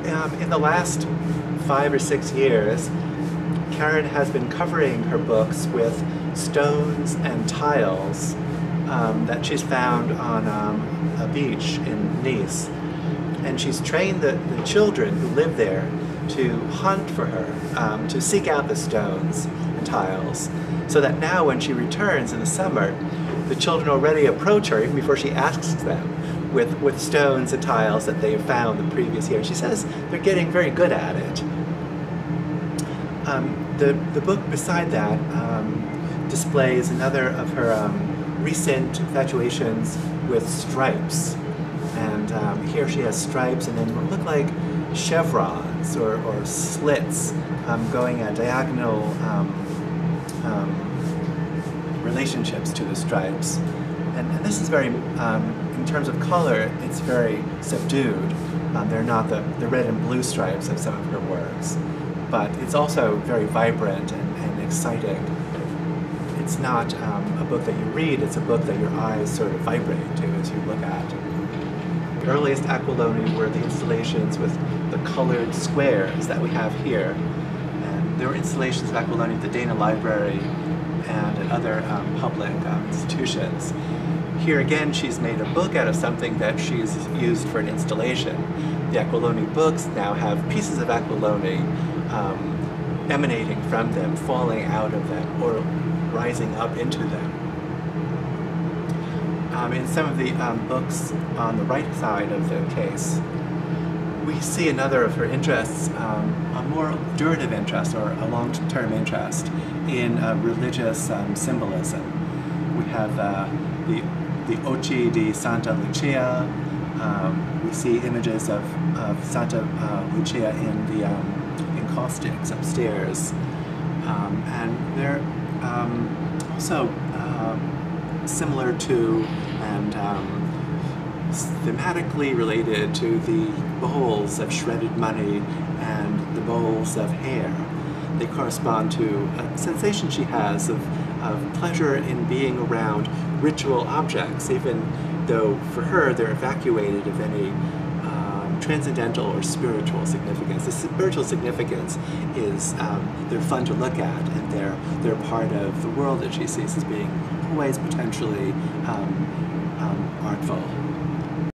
in the last 5 or 6 years, Karen has been covering her books with stones and tiles that she's found on a beach in Nice. And she's trained the children who live there to hunt for her, to seek out the stones and tiles, so that now when she returns in the summer, the children already approach her, even before she asks them, with stones and tiles that they have found the previous year. She says they're getting very good at it. The book beside that displays another of her recent infatuations with stripes. And here she has stripes and then what look like chevrons or slits going at diagonal relationships to the stripes. And this is very, in terms of color, it's very subdued. They're not the red and blue stripes of some of her works, but it's also very vibrant and exciting. It's not a book that you read, it's a book that your eyes sort of vibrate to as you look at. The earliest aquiloni were the installations with the colored squares that we have here. And there were installations of aquiloni at the Dana Library and at other public institutions. Here again, she's made a book out of something that she's used for an installation. The aquiloni books now have pieces of aquiloni emanating from them, falling out of them, or rising up into them. In some of the books on the right side of the case, we see another of her interests, a more durative interest or a long-term interest in religious symbolism. We have the Occhi di Santa Lucia. We see images of Santa Lucia in the encaustics upstairs, and they're also similar to and thematically related to the bowls of shredded money and the bowls of hair. They correspond to a sensation she has of pleasure in being around ritual objects, even though for her they're evacuated of any transcendental or spiritual significance. The spiritual significance is they're fun to look at, and they're part of the world that she sees as being always potentially artful.